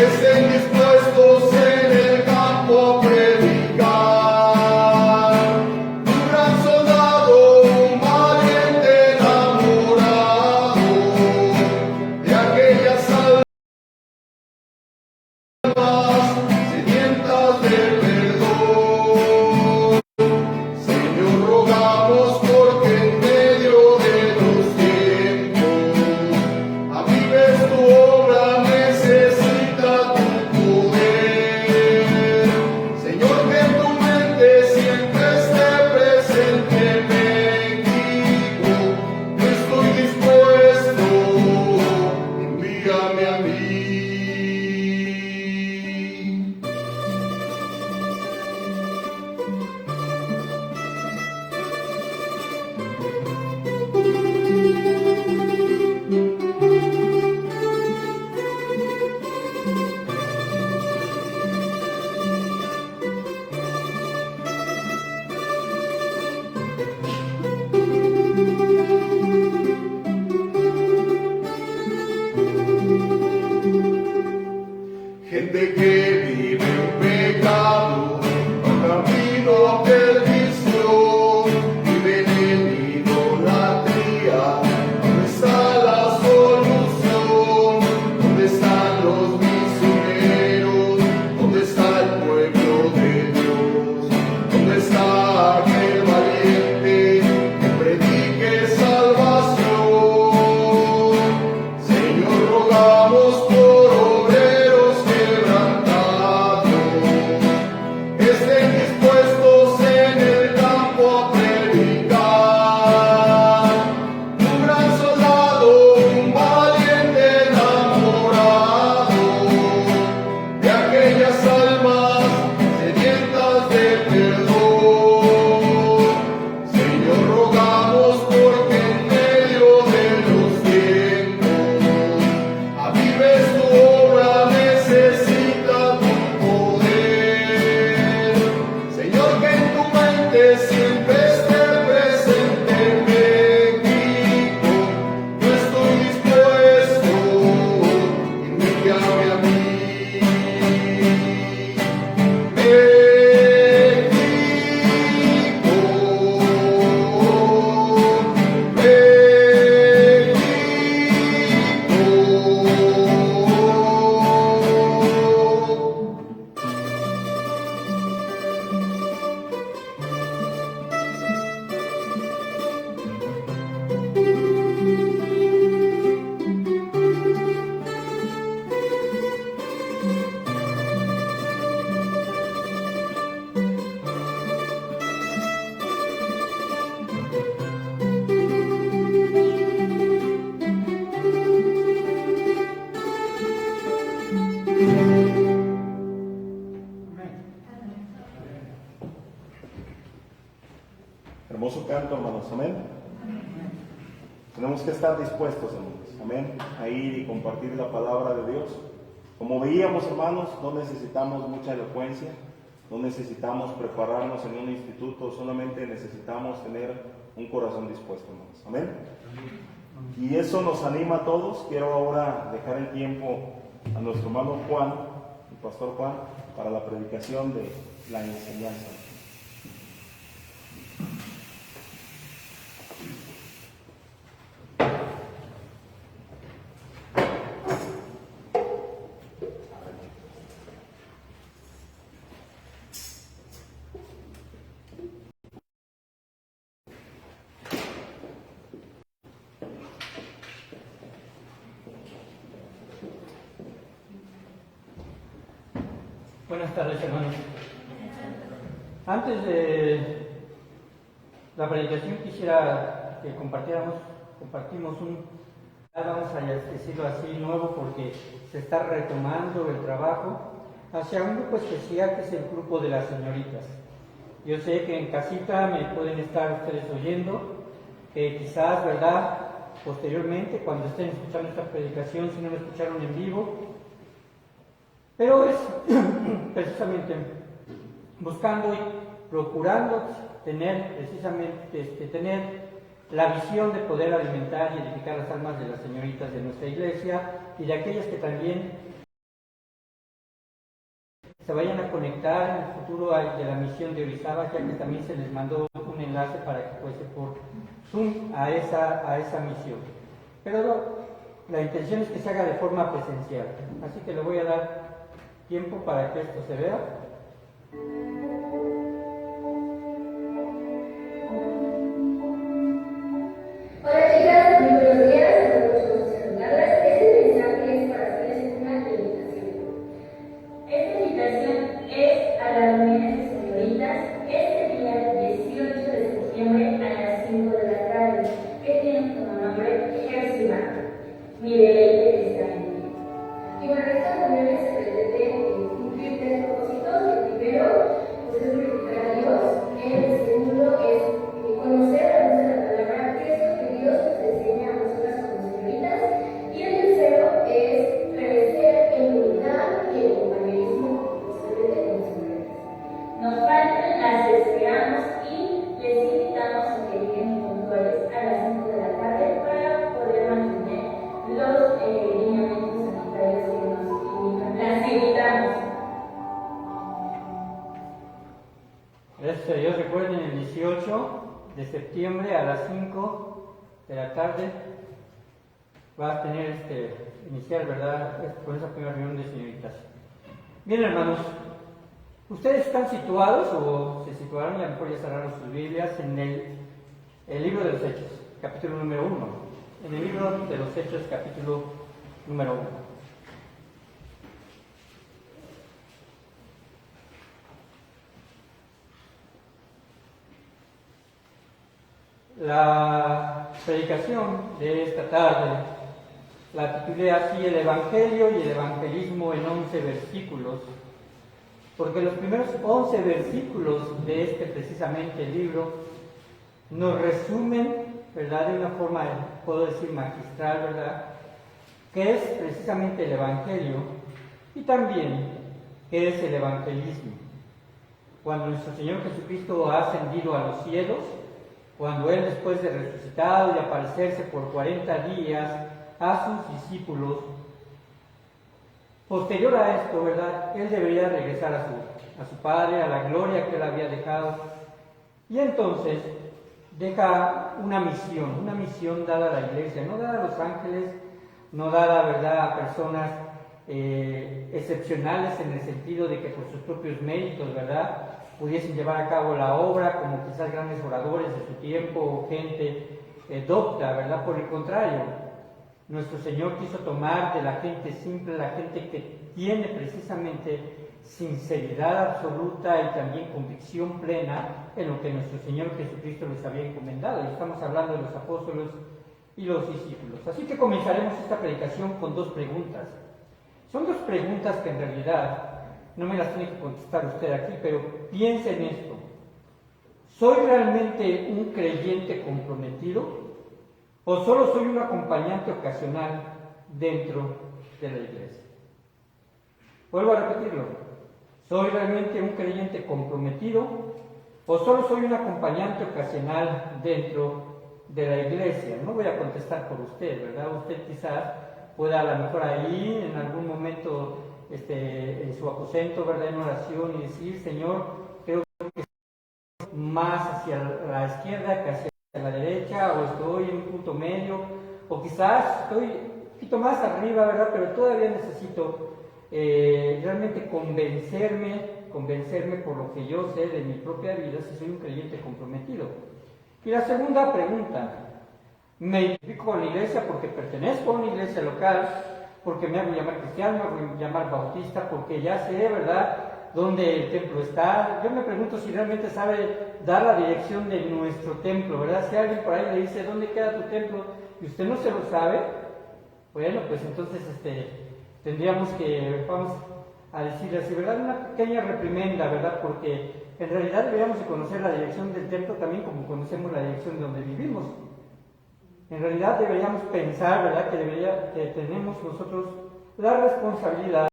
estén dispuestos en el campo a predicar. Un gran soldado, un valiente enamorado de aquellas almas sedientas de perdón. Señor, rogamos porque en medio de los tiempos avives tu obra, necesita tu poder. Señor, que en tu mente siempre esté presente México. Yo estoy dispuesto, envíame a mí. Gente que vive en pecado, va camino a perdición, viven en idolatría. ¿Dónde está la solución? ¿Dónde están los misioneros? ¿Dónde está el pueblo de Dios? ¿Dónde está aquel valiente que predique salvación? Señor, rogamos por obreros quebrantados, estén dispuestos en el campo a predicar. Un gran soldado, un valiente enamorado de aquellas almas sedientas de perdón. Señor, rogamos porque en medio de los tiempos avives tu obra, necesita tu poder. Señor, que en tu mente siempre esté presente México. Yo estoy dispuesto, envíame a mí. Hermoso canto, hermanos, amén. Tenemos que estar dispuestos, hermanos, amén, a ir y compartir la palabra de Dios. Como veíamos, hermanos, no necesitamos mucha elocuencia, no necesitamos prepararnos en un instituto, solamente necesitamos tener un corazón dispuesto, hermanos, amén. Y eso nos anima a todos. Quiero ahora dejar el tiempo a nuestro hermano Juan, el pastor Juan, para la predicación de la enseñanza. Buenas tardes, hermanos. Antes de la predicación quisiera que compartimos vamos a decirlo así, nuevo, porque se está retomando el trabajo hacia un grupo especial que es el grupo de las señoritas. Yo sé que en casita me pueden estar ustedes oyendo, que quizás, ¿verdad?, posteriormente, cuando estén escuchando esta predicación, si no me escucharon en vivo, pero es precisamente buscando y procurando tener la visión de poder alimentar y edificar las almas de las señoritas de nuestra iglesia y de aquellas que también se vayan a conectar en el futuro de la misión de Orizaba, ya que también se les mandó un enlace para que fuese por Zoom a esa misión. Pero la intención es que se haga de forma presencial, así que le voy a dar tiempo para que esto se vea. Hola chicas, muy buenos días, me da mucho gusto saludarlas. Este mensaje es para hacerles una invitación. Esta invitación es a las reuniones de señoritas este día 18 de septiembre a las 5 de la tarde, que tienen como nombre Jersey. Mi deleite está en ti. Y bueno, estas reuniones se pretenden cumplir tres propósitos. El primero, pues es glorificar a Dios. El segundo es conocer a la luz de la palabra qué es lo que Dios nos enseña a nosotras como señoritas. Y el tercero es crecer en unidad y en compañerismo, especialmente como señoritas. Nos faltan, las esperamos y les invitamos a que lleguen puntuales a las 5 de la tarde para poder mantener los lineamientos sanitarios que nos indican. Las invitamos. Gracias a Dios. Recuerden, el 18 de septiembre a las 5 de la tarde va a tener iniciar, ¿verdad?, con esa primera reunión de señoritas. Bien, hermanos, ustedes están situados o se situaron, y a lo mejor ya cerraron sus Biblias, en el libro de los Hechos, capítulo número 1. En el libro de los Hechos, capítulo número 1. La predicación de esta tarde la titulé así: el Evangelio y el Evangelismo en 11 versículos, porque los primeros 11 versículos de precisamente libro nos resumen, ¿verdad?, de una forma, puedo decir, magistral, ¿verdad?, que es precisamente el Evangelio y también qué es el evangelismo. Cuando nuestro Señor Jesucristo ha ascendido a los cielos, cuando Él, después de resucitado y aparecerse por 40 días a sus discípulos, posterior a esto, ¿verdad?, Él debería regresar a su Padre, a la gloria que Él había dejado, y entonces deja una misión dada a la iglesia, no dada a los ángeles, no dada, ¿verdad?, a personas excepcionales en el sentido de que por sus propios méritos, ¿verdad?, pudiesen llevar a cabo la obra, como quizás grandes oradores de su tiempo o gente docta, ¿verdad? Por el contrario, nuestro Señor quiso tomar de la gente simple, la gente que tiene precisamente sinceridad absoluta y también convicción plena en lo que nuestro Señor Jesucristo les había encomendado. Y estamos hablando de los apóstoles y los discípulos. Así que comenzaremos esta predicación con dos preguntas. Son dos preguntas que en realidad no me las tiene que contestar usted aquí, pero piense en esto. ¿Soy realmente un creyente comprometido o solo soy un acompañante ocasional dentro de la iglesia? Vuelvo a repetirlo. ¿Soy realmente un creyente comprometido o solo soy un acompañante ocasional dentro de la iglesia? No voy a contestar por usted, ¿verdad? Usted quizás pueda, a lo mejor ahí, en algún momento, en su aposento, ¿verdad?, en oración, y decir: Señor, creo que estoy más hacia la izquierda que hacia la derecha, o estoy en un punto medio, o quizás estoy un poquito más arriba, ¿verdad?, pero todavía necesito realmente convencerme por lo que yo sé de mi propia vida, si soy un creyente comprometido. Y la segunda pregunta: ¿me identifico con la iglesia porque pertenezco a una iglesia local, porque me hago llamar cristiano, me hago llamar bautista, porque ya sé, ¿verdad?, dónde el templo está? Yo me pregunto si realmente sabe dar la dirección de nuestro templo, ¿verdad? Si alguien por ahí le dice: ¿dónde queda tu templo?, y usted no se lo sabe, bueno, pues entonces tendríamos que, vamos a decirle así, ¿verdad?, una pequeña reprimenda, ¿verdad?, porque en realidad deberíamos de conocer la dirección del templo también como conocemos la dirección de donde vivimos. En realidad deberíamos pensar, ¿verdad?, que tenemos nosotros la responsabilidad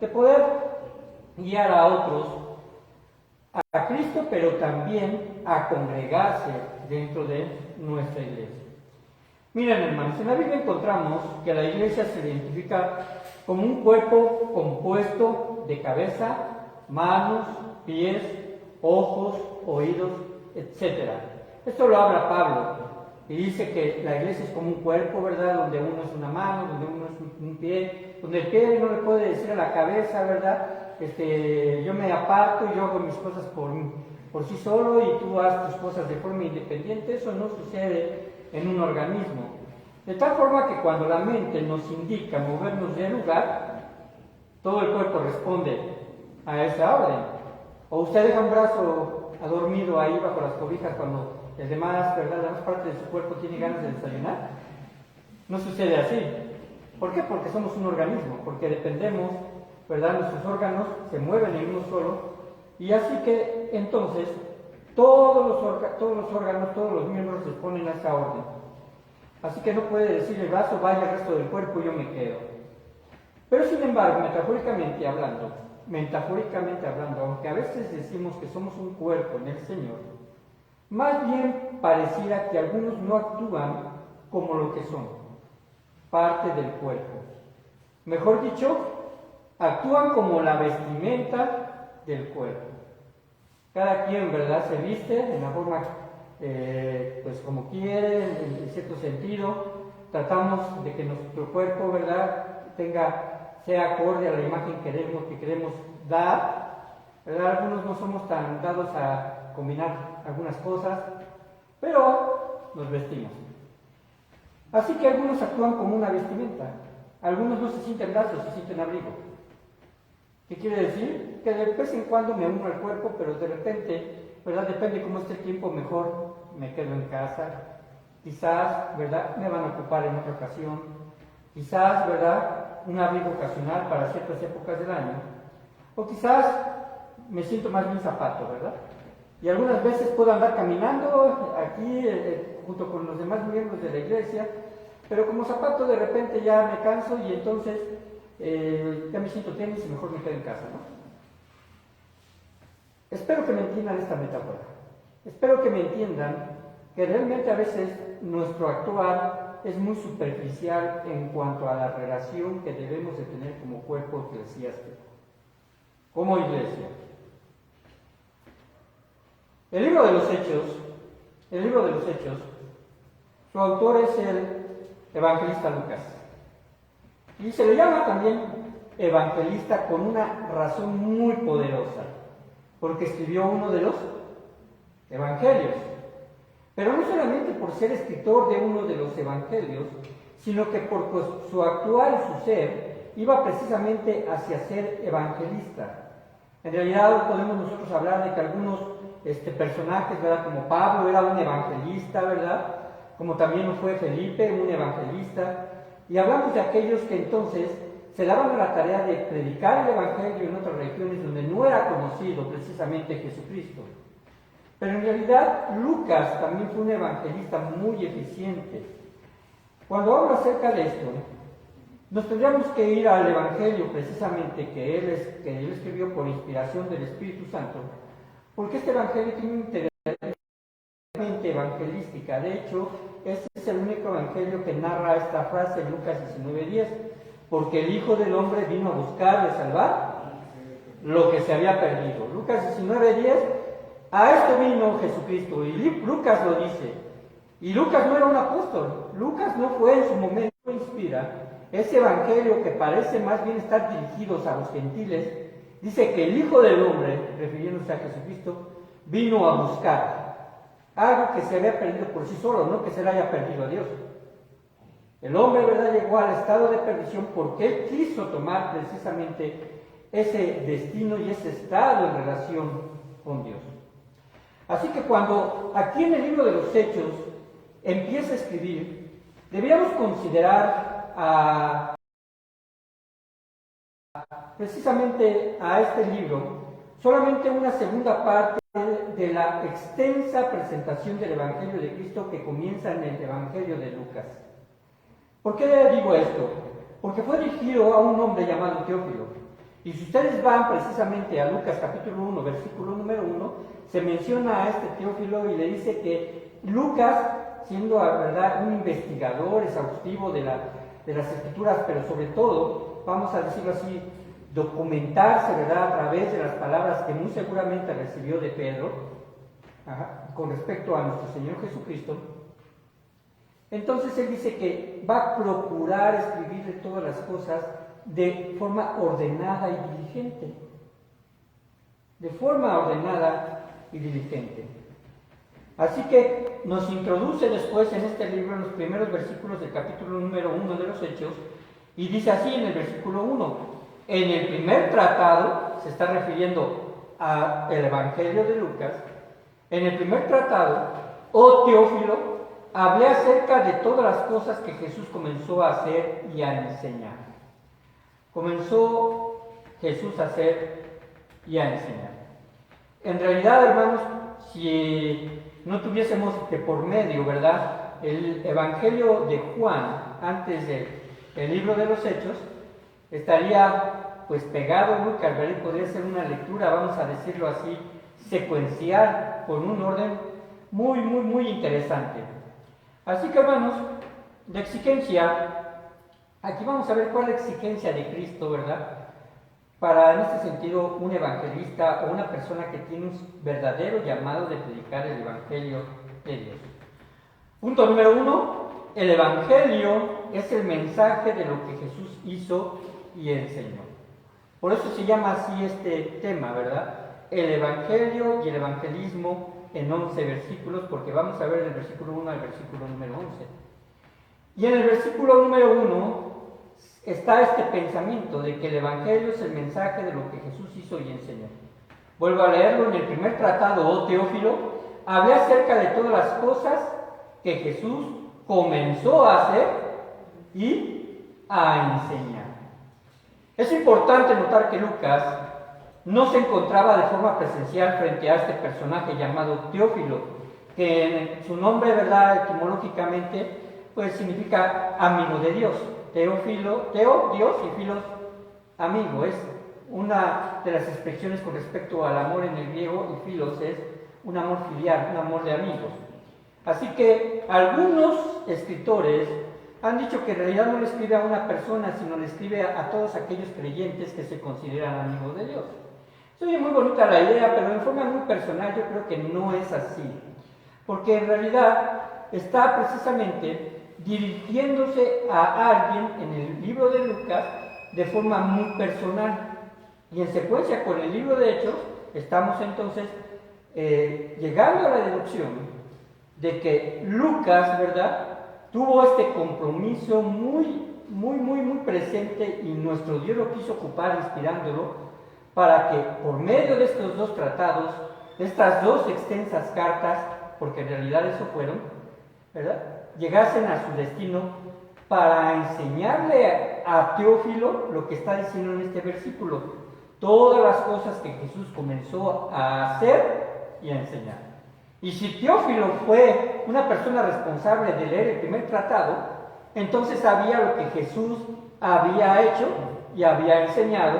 de poder guiar a otros a Cristo, pero también a congregarse dentro de nuestra iglesia. Miren, hermanos, en la Biblia encontramos que la iglesia se identifica como un cuerpo compuesto de cabeza, manos, pies, ojos, oídos, etc. Esto lo habla Pablo y dice que la iglesia es como un cuerpo, ¿verdad? Donde uno es una mano, donde uno es un pie, donde el pie no le puede decir a la cabeza, ¿verdad? Yo me aparto y yo hago mis cosas por sí solo y tú haces tus cosas de forma independiente. Eso no sucede en un organismo. De tal forma que cuando la mente nos indica movernos de lugar, todo el cuerpo responde a esa orden. O usted deja un brazo adormido ahí bajo las cobijas cuando el demás, ¿verdad? La demás parte de su cuerpo tiene ganas de desayunar. No sucede así. ¿Por qué? Porque somos un organismo, porque dependemos, ¿verdad? Nuestros órganos se mueven en uno solo, y así que entonces todos los órganos, todos los miembros responden a esa orden. Así que no puede decir el brazo vaya al resto del cuerpo y yo me quedo. Pero sin embargo, metafóricamente hablando, aunque a veces decimos que somos un cuerpo en el Señor, más bien pareciera que algunos no actúan como lo que son, parte del cuerpo. Mejor dicho, actúan como la vestimenta del cuerpo. Cada quien, ¿verdad?, se viste en la forma, pues como quiere, en cierto sentido. Tratamos de que nuestro cuerpo, ¿verdad?, sea acorde a la imagen que queremos dar, ¿verdad? Algunos no somos tan dados a combinar algunas cosas, pero nos vestimos. Así que algunos actúan como una vestimenta, algunos no se sienten brazos, se sienten abrigo. ¿Qué quiere decir? Que de vez en cuando me uno al cuerpo, pero de repente, ¿verdad? Depende cómo esté el tiempo, mejor me quedo en casa. Quizás, ¿verdad?, me van a ocupar en otra ocasión. Quizás, ¿verdad?, un abrigo ocasional para ciertas épocas del año. O quizás me siento más bien zapato, ¿verdad? Y algunas veces puedo andar caminando aquí junto con los demás miembros de la iglesia, pero como zapato de repente ya me canso y entonces ya me siento tenis y mejor me quedo en casa, ¿no? Espero que me entiendan esta metáfora. Espero que me entiendan que realmente a veces nuestro actuar es muy superficial en cuanto a la relación que debemos de tener como cuerpo eclesiástico, como iglesia. El libro de los Hechos, su autor es el evangelista Lucas. Y se le llama también evangelista con una razón muy poderosa, porque escribió uno de los evangelios. Pero no solamente por ser escritor de uno de los evangelios, sino que por su actuar y su ser iba precisamente hacia ser evangelista. En realidad podemos nosotros hablar de que algunos personajes, ¿verdad?, como Pablo era un evangelista, ¿verdad?, como también lo fue Felipe, un evangelista, y hablamos de aquellos que entonces se daban a la tarea de predicar el evangelio en otras regiones donde no era conocido precisamente Jesucristo. Pero en realidad Lucas también fue un evangelista muy eficiente. Cuando hablo acerca de esto, nos tendríamos que ir al evangelio precisamente que él escribió por inspiración del Espíritu Santo, porque este evangelio tiene un interés evangelística. De hecho, este es el único evangelio que narra esta frase en Lucas 19:10, porque el Hijo del Hombre vino a buscar y salvar lo que se había perdido. Lucas 19:10, a esto vino Jesucristo, y Lucas lo dice. Y Lucas no era un apóstol, Lucas no fue en su momento, inspira ese evangelio que parece más bien estar dirigidos a los gentiles. Dice que el Hijo del Hombre, refiriéndose a Jesucristo, vino a buscar algo que se había perdido por sí solo, no que se le haya perdido a Dios. El hombre, ¿verdad?, llegó al estado de perdición porque él quiso tomar precisamente ese destino y ese estado en relación con Dios. Así que cuando aquí en el libro de los Hechos empieza a escribir, deberíamos considerar precisamente a este libro solamente una segunda parte de la extensa presentación del Evangelio de Cristo que comienza en el Evangelio de Lucas. ¿Por qué digo esto? Porque fue dirigido a un hombre llamado Teófilo. Y si ustedes van precisamente a Lucas capítulo 1, versículo número 1, se menciona a este Teófilo y le dice que Lucas siendo, ¿verdad?, un investigador exhaustivo de las Escrituras, pero sobre todo, vamos a decirlo así, documentarse, ¿verdad?, a través de las palabras que muy seguramente recibió de Pedro, con respecto a nuestro Señor Jesucristo. Entonces él dice que va a procurar escribirle todas las cosas de forma ordenada y diligente. De forma ordenada y diligente. Así que nos introduce después en este libro, en los primeros versículos del capítulo número 1 de los Hechos, y dice así en el versículo 1: en el primer tratado, se está refiriendo al Evangelio de Lucas, en el primer tratado, oh Teófilo, hablé acerca de todas las cosas que Jesús comenzó a hacer y a enseñar. Comenzó Jesús a hacer y a enseñar. En realidad, hermanos, si no tuviésemos que por medio, ¿verdad?, el Evangelio de Juan antes del libro de los Hechos, estaría pues pegado a Lucas, ¿verdad? Y podría ser una lectura, vamos a decirlo así, secuencial, con un orden muy, muy, muy interesante. Así que, hermanos, la exigencia, aquí vamos a ver cuál es la exigencia de Cristo, ¿verdad?, para, en este sentido, un evangelista o una persona que tiene un verdadero llamado de predicar el Evangelio de Dios. Punto número 1, el Evangelio es el mensaje de lo que Jesús hizo y enseñó. Por eso se llama así este tema, ¿verdad? El Evangelio y el evangelismo en 11 versículos, porque vamos a ver el versículo 1 al versículo número 11. Y en el versículo número 1 está este pensamiento de que el Evangelio es el mensaje de lo que Jesús hizo y enseñó. Vuelvo a leerlo: en el primer tratado, oh Teófilo, hablé acerca de todas las cosas que Jesús comenzó a hacer y a enseñar. Es importante notar que Lucas no se encontraba de forma presencial frente a este personaje llamado Teófilo, que en su nombre, ¿verdad?, etimológicamente, pues significa amigo de Dios. Teófilo, Teo, Dios, y Filos, amigo. Es una de las expresiones con respecto al amor en el griego, y Filos es un amor filial, un amor de amigos. Así que algunos escritores han dicho que en realidad no le escribe a una persona, sino le escribe a todos aquellos creyentes que se consideran amigos de Dios. Es muy bonita la idea, pero en forma muy personal yo creo que no es así, porque en realidad está precisamente dirigiéndose a alguien en el libro de Lucas de forma muy personal. Y en secuencia con el libro de Hechos, estamos entonces llegando a la deducción de que Lucas, ¿verdad?, tuvo este compromiso muy presente, y nuestro Dios lo quiso ocupar inspirándolo para que por medio de estos dos tratados, estas dos extensas cartas, porque en realidad eso fueron, ¿verdad?, llegasen a su destino para enseñarle a Teófilo lo que está diciendo en este versículo, todas las cosas que Jesús comenzó a hacer y a enseñar. Y si Teófilo fue una persona responsable de leer el primer tratado, entonces sabía lo que Jesús había hecho y había enseñado,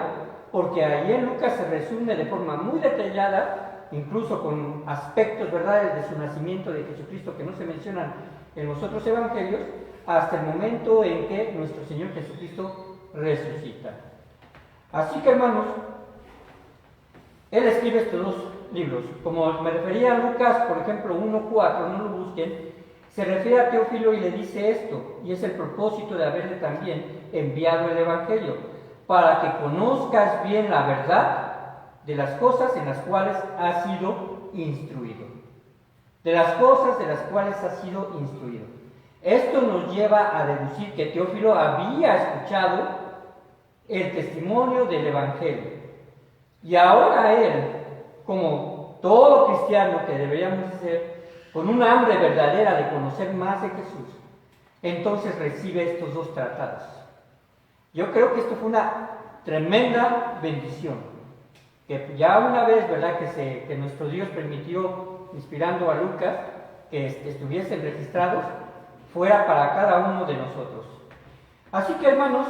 porque ahí en Lucas se resume de forma muy detallada, incluso con aspectos, ¿verdad?, de su nacimiento de Jesucristo que no se mencionan en los otros evangelios, hasta el momento en que nuestro Señor Jesucristo resucita. Así que, hermanos, él escribe estos dos libros. Como me refería a Lucas, por ejemplo, 1:4, no lo busquen, se refiere a Teófilo y le dice esto, y es el propósito de haberle también enviado el Evangelio, para que conozcas bien la verdad de las cosas en las cuales has sido instruido. De las cosas de las cuales has sido instruido. Esto nos lleva a deducir que Teófilo había escuchado el testimonio del Evangelio. Y ahora él, como todo cristiano que deberíamos ser, con una hambre verdadera de conocer más de Jesús, entonces recibe estos dos tratados. Yo creo que esto fue una tremenda bendición, que ya una vez, ¿verdad?, que nuestro Dios permitió, inspirando a Lucas, que estuviesen registrados, fuera para cada uno de nosotros. Así que, hermanos,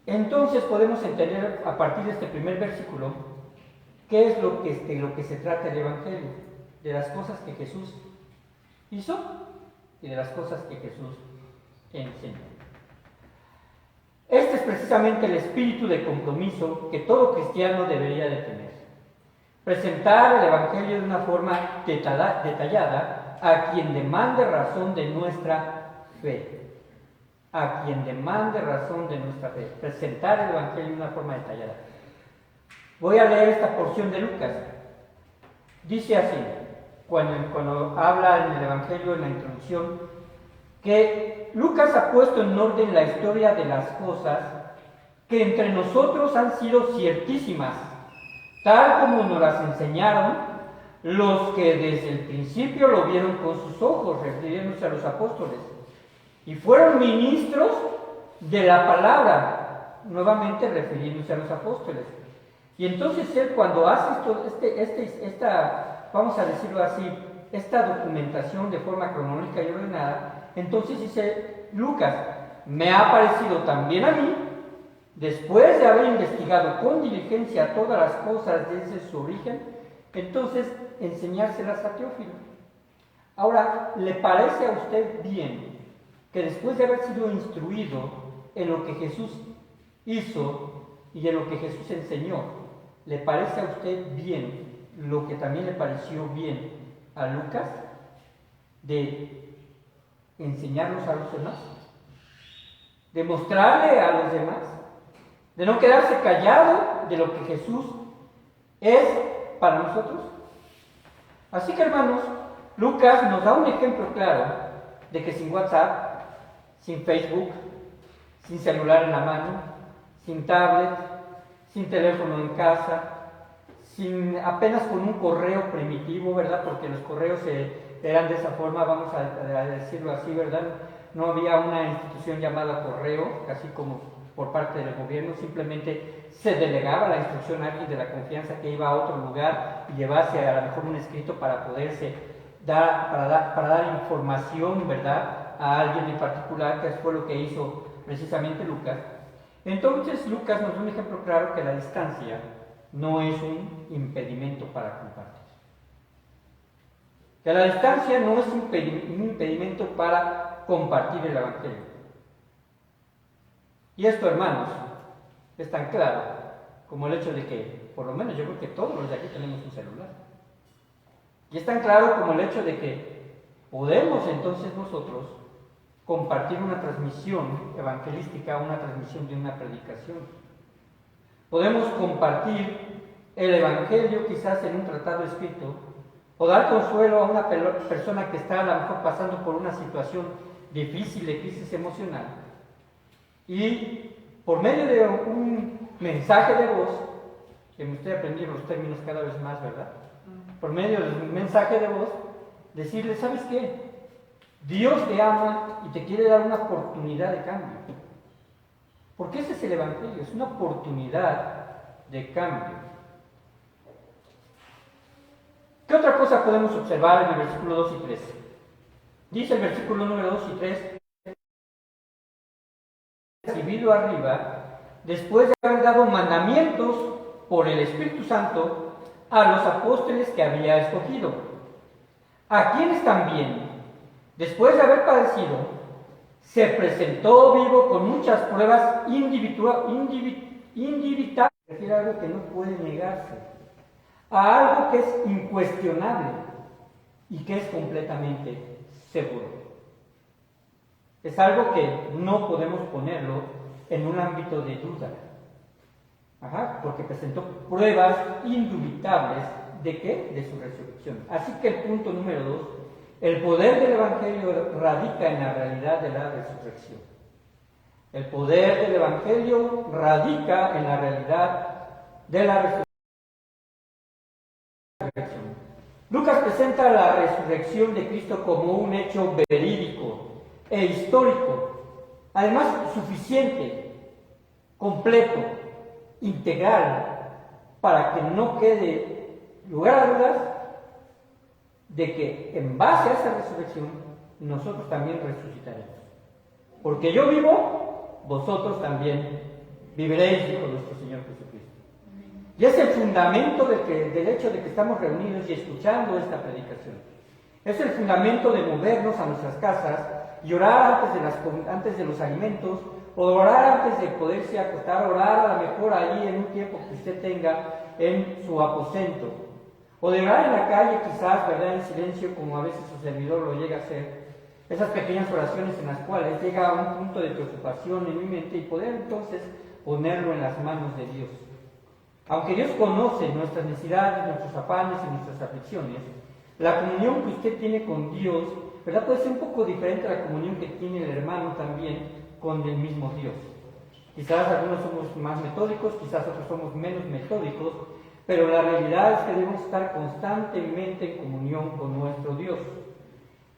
entonces podemos entender a partir de este primer versículo qué es lo que se trata el Evangelio, de las cosas que Jesús hizo y de las cosas que Jesús enseñó. Este es precisamente el espíritu de compromiso que todo cristiano debería de tener. Presentar el Evangelio de una forma detallada a quien demande razón de nuestra fe. A quien demande razón de nuestra fe. Presentar el Evangelio de una forma detallada. Voy a leer esta porción de Lucas. Dice así, cuando habla en el Evangelio, en la introducción, que Lucas ha puesto en orden la historia de las cosas que entre nosotros han sido ciertísimas, tal como nos las enseñaron los que desde el principio lo vieron con sus ojos, refiriéndose a los apóstoles, y fueron ministros de la palabra, nuevamente refiriéndose a los apóstoles. Y entonces él, cuando hace esta, vamos a decirlo así, esta documentación de forma cronológica y ordenada, entonces dice Lucas, me ha parecido también a mí, después de haber investigado con diligencia todas las cosas desde su origen, entonces enseñárselas a Teófilo. Ahora, ¿le parece a usted bien que después de haber sido instruido en lo que Jesús hizo y en lo que Jesús enseñó, le parece a usted bien lo que también le pareció bien a Lucas de enseñarlos a los demás, de mostrarle a los demás, de no quedarse callado de lo que Jesús es para nosotros? Así que, hermanos, Lucas nos da un ejemplo claro de que sin WhatsApp, sin Facebook, sin celular en la mano, sin tablet, sin teléfono en casa, apenas con un correo primitivo, ¿verdad? Porque los correos eran de esa forma, vamos a decirlo así, ¿verdad? No había una institución llamada correo, así como por parte del gobierno, simplemente se delegaba la instrucción a alguien de la confianza que iba a otro lugar y llevase a lo mejor un escrito para poderse para dar información, ¿verdad?, a alguien en particular, que fue lo que hizo precisamente Lucas. Entonces Lucas nos da un ejemplo claro que la distancia no es un impedimento para compartir. Que la distancia no es un impedimento para compartir el Evangelio. Y esto, hermanos, es tan claro como el hecho de que, por lo menos yo creo que todos los de aquí tenemos un celular. Y es tan claro como el hecho de que podemos entonces nosotros compartir una transmisión evangelística, una transmisión de una predicación. Podemos compartir el Evangelio quizás en un tratado escrito, o dar consuelo a una persona que está a lo mejor pasando por una situación difícil de crisis emocional. Y por medio de un mensaje de voz, que me estoy aprendiendo los términos cada vez más, ¿verdad? Por medio de un mensaje de voz, decirle, ¿sabes qué? Dios te ama y te quiere dar una oportunidad de cambio. Porque ese es el Evangelio, es una oportunidad de cambio. ¿Qué otra cosa podemos observar en el versículo 2 y 3? Dice el versículo número 2 y 3, recibido arriba, después de haber dado mandamientos por el Espíritu Santo a los apóstoles que había escogido, a quienes también, después de haber padecido, se presentó vivo con muchas pruebas indivitables, refiere a algo que no puede negarse, a algo que es incuestionable y que es completamente seguro. Es algo que no podemos ponerlo en un ámbito de duda. Porque presentó pruebas indubitables ¿de qué? De su resurrección. Así que el punto número 2, el poder del Evangelio radica en la realidad de la resurrección. El poder del Evangelio radica en la realidad de la resurrección. Lucas presenta la resurrección de Cristo como un hecho verídico e histórico, además suficiente, completo, integral, para que no quede lugar a dudas de que en base a esa resurrección nosotros también resucitaremos. Porque yo vivo, vosotros también viviréis, dijo nuestro Señor Jesucristo. Y es el fundamento del hecho de que estamos reunidos y escuchando esta predicación. Es el fundamento de movernos a nuestras casas y orar antes de los alimentos, o orar antes de poderse acostar, orar a lo mejor ahí en un tiempo que usted tenga en su aposento, o de orar en la calle quizás, ¿verdad?, en silencio, como a veces su servidor lo llega a hacer. Esas pequeñas oraciones en las cuales llega a un punto de preocupación en mi mente y poder entonces ponerlo en las manos de Dios. Aunque Dios conoce nuestras necesidades, nuestros afanes y nuestras aflicciones, la comunión que usted tiene con Dios, ¿verdad?, puede ser un poco diferente a la comunión que tiene el hermano también con el mismo Dios. Quizás algunos somos más metódicos, quizás otros somos menos metódicos, pero la realidad es que debemos estar constantemente en comunión con nuestro Dios.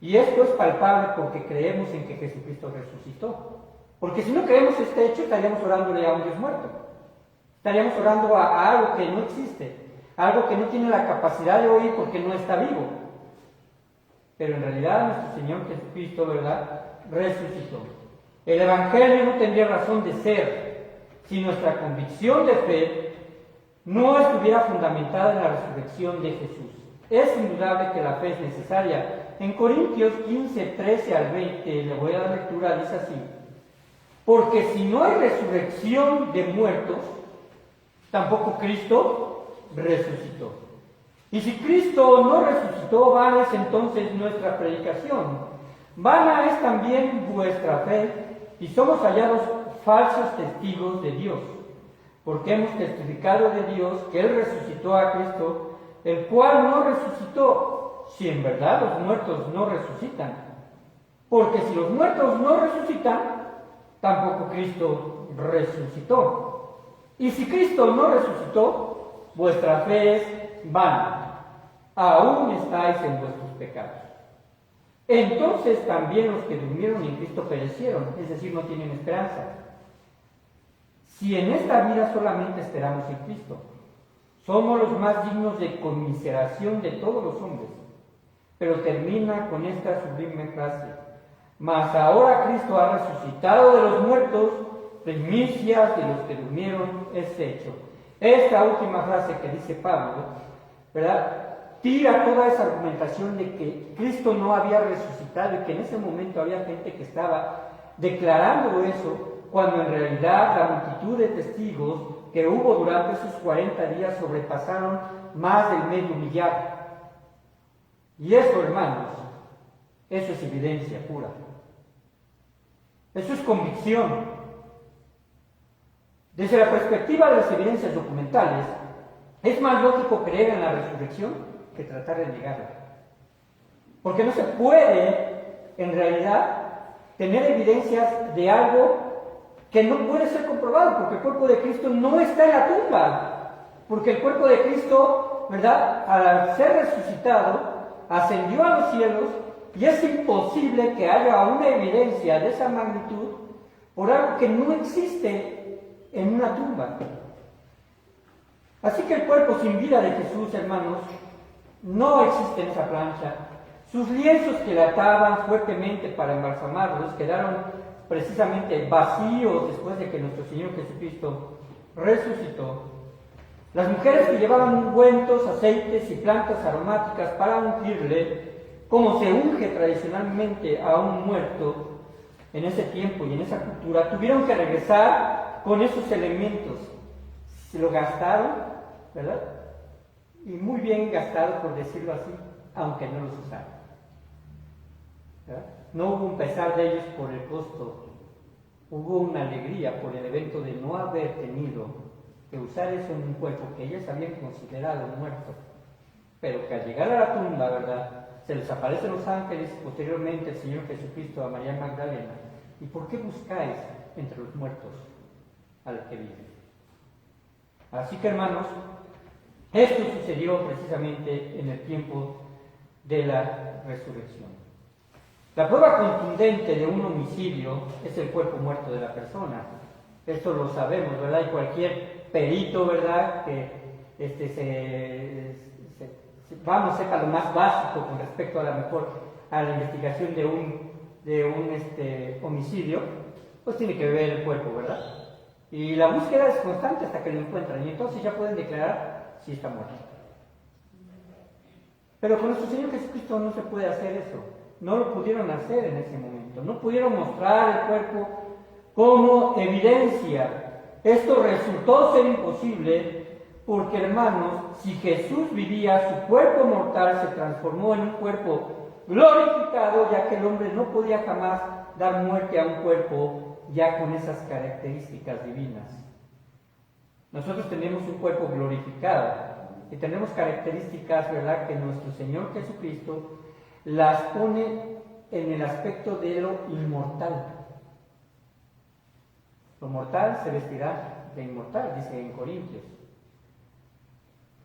Y esto es palpable porque creemos en que Jesucristo resucitó. Porque si no creemos este hecho, estaríamos orándole a un Dios muerto. Estaríamos orando a algo que no existe, algo que no tiene la capacidad de oír porque no está vivo. Pero en realidad nuestro Señor Jesucristo, ¿verdad?, resucitó. El Evangelio no tendría razón de ser si nuestra convicción de fe no estuviera fundamentada en la resurrección de Jesús. Es indudable que la fe es necesaria. En Corintios 15, 13 al 20, le voy a dar lectura, dice así: porque si no hay resurrección de muertos, tampoco Cristo resucitó. Y si Cristo no resucitó, vana es entonces nuestra predicación, vana es también vuestra fe, y somos hallados falsos testigos de Dios, porque hemos testificado de Dios que Él resucitó a Cristo, el cual no resucitó, si en verdad los muertos no resucitan. Porque si los muertos no resucitan, tampoco Cristo resucitó. Y si Cristo no resucitó, vuestra fe es vana, aún estáis en vuestros pecados. Entonces también los que durmieron en Cristo perecieron, es decir, no tienen esperanza. Si en esta vida solamente esperamos en Cristo, somos los más dignos de conmiseración de todos los hombres. Pero termina con esta sublime frase: mas ahora Cristo ha resucitado de los muertos, primicias de los que durmieron es hecho. Esta última frase que dice Pablo, ¿verdad?, tira toda esa argumentación de que Cristo no había resucitado y que en ese momento había gente que estaba declarando eso, cuando en realidad la multitud de testigos que hubo durante esos 40 días sobrepasaron más del 500,000. Y eso, hermanos, eso es evidencia pura. Eso es convicción. Desde la perspectiva de las evidencias documentales, es más lógico creer en la resurrección que tratar de negarla. Porque no se puede, en realidad, tener evidencias de algo que no puede ser comprobado, porque el cuerpo de Cristo no está en la tumba. Porque el cuerpo de Cristo, ¿verdad?, al ser resucitado, ascendió a los cielos, y es imposible que haya una evidencia de esa magnitud por algo que no existe en una tumba. Así que el cuerpo sin vida de Jesús, hermanos, no existe en esa plancha. Sus lienzos que le ataban fuertemente para embalsamarlos quedaron precisamente vacíos después de que nuestro Señor Jesucristo resucitó. Las mujeres que llevaban ungüentos, aceites y plantas aromáticas para ungirle, como se unge tradicionalmente a un muerto en ese tiempo y en esa cultura, tuvieron que regresar con esos elementos. Se lo gastaron, ¿verdad?, y muy bien gastados, por decirlo así, aunque no los usaron, ¿verdad? No hubo un pesar de ellos por el costo, hubo una alegría por el evento de no haber tenido que usar eso en un cuerpo que ellas habían considerado muerto, pero que al llegar a la tumba, ¿verdad?, se les aparecen los ángeles, posteriormente el Señor Jesucristo a María Magdalena. ¿Y por qué buscáis entre los muertos al que vive? Así que, hermanos, esto sucedió precisamente en el tiempo de la resurrección. La prueba contundente de un homicidio es el cuerpo muerto de la persona. Esto lo sabemos, ¿verdad? Y cualquier perito, ¿verdad?, que sepa lo más básico con respecto a la investigación de un homicidio, pues tiene que ver el cuerpo, ¿verdad? Y la búsqueda es constante hasta que lo encuentran, y entonces ya pueden declarar si está muerto. Pero con nuestro Señor Jesucristo no se puede hacer eso. No lo pudieron hacer en ese momento. No pudieron mostrar el cuerpo como evidencia. Esto resultó ser imposible porque, hermanos, si Jesús vivía, su cuerpo mortal se transformó en un cuerpo glorificado, ya que el hombre no podía jamás dar muerte a un cuerpo ya con esas características divinas. Nosotros tenemos un cuerpo glorificado y tenemos características, ¿verdad?, que nuestro Señor Jesucristo las pone en el aspecto de lo inmortal. Lo mortal se vestirá de inmortal, dice en Corintios.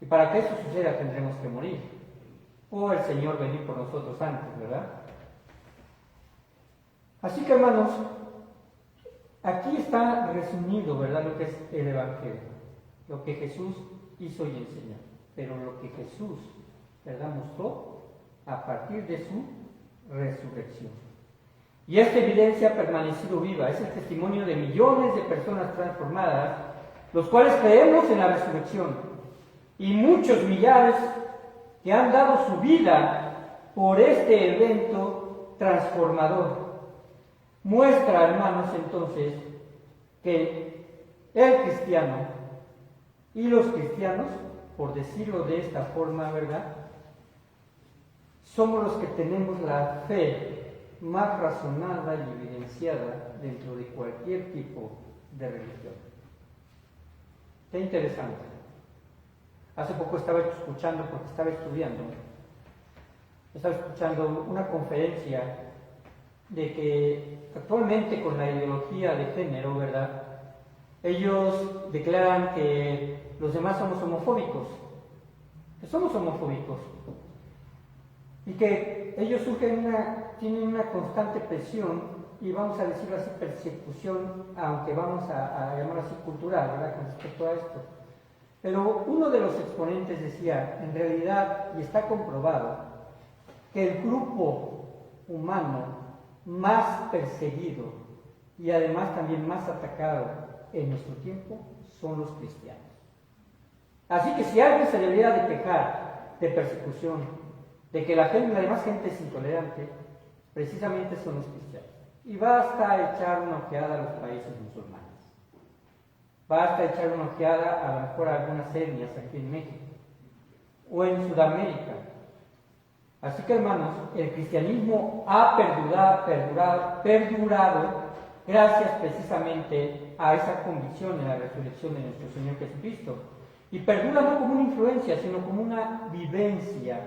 Y para que eso suceda tendremos que morir. O el Señor venir por nosotros antes, ¿verdad? Así que, hermanos, aquí está resumido, ¿verdad?, lo que es el Evangelio. Lo que Jesús hizo y enseñó. Pero lo que Jesús, ¿verdad?, mostró a partir de su resurrección. Y esta evidencia ha permanecido viva. Es el testimonio de millones de personas transformadas, los cuales creemos en la resurrección. Y muchos millares que han dado su vida por este evento transformador. Muestra, hermanos, entonces, que el cristiano y los cristianos, por decirlo de esta forma, ¿verdad?, somos los que tenemos la fe más razonada y evidenciada dentro de cualquier tipo de religión. Qué interesante. Hace poco estaba escuchando, porque estaba escuchando una conferencia de que actualmente con la ideología de género, ¿verdad?, ellos declaran que los demás somos homofóbicos, que somos homofóbicos, y que ellos tienen una constante presión y, vamos a decirlo así, persecución, aunque vamos a llamarlo así cultural, ¿verdad?, con respecto a esto. Pero uno de los exponentes decía, en realidad, y está comprobado, que el grupo humano más perseguido y además también más atacado en nuestro tiempo son los cristianos. Así que si alguien se debería de quejar de persecución, de que la demás gente es intolerante, precisamente son los cristianos. Y basta echar una ojeada a los países musulmanes. Basta echar una ojeada a lo mejor a algunas etnias aquí en México o en Sudamérica. Así que, hermanos, el cristianismo ha perdurado gracias precisamente a esa convicción en la resurrección de nuestro Señor Jesucristo. Y perdura no como una influencia, sino como una vivencia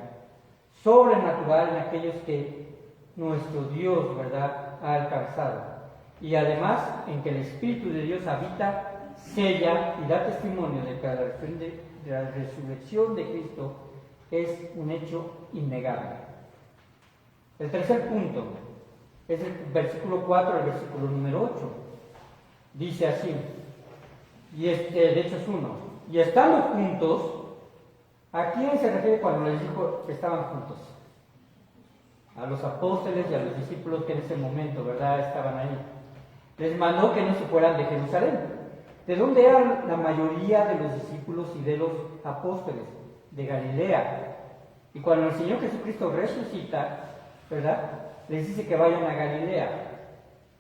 sobrenatural en aquellos que nuestro Dios, ¿verdad?, ha alcanzado. Y además en que el Espíritu de Dios habita, sella y da testimonio de que la resurrección de Cristo es un hecho innegable. El tercer punto es el versículo 4, el versículo número 8. Dice así, de hecho es 1. Y estando juntos, ¿a quién se refiere cuando les dijo que estaban juntos? A los apóstoles y a los discípulos que en ese momento, ¿verdad?, estaban ahí. Les mandó que no se fueran de Jerusalén. ¿De dónde eran la mayoría de los discípulos y de los apóstoles? De Galilea. Y cuando el Señor Jesucristo resucita, ¿verdad?, les dice que vayan a Galilea.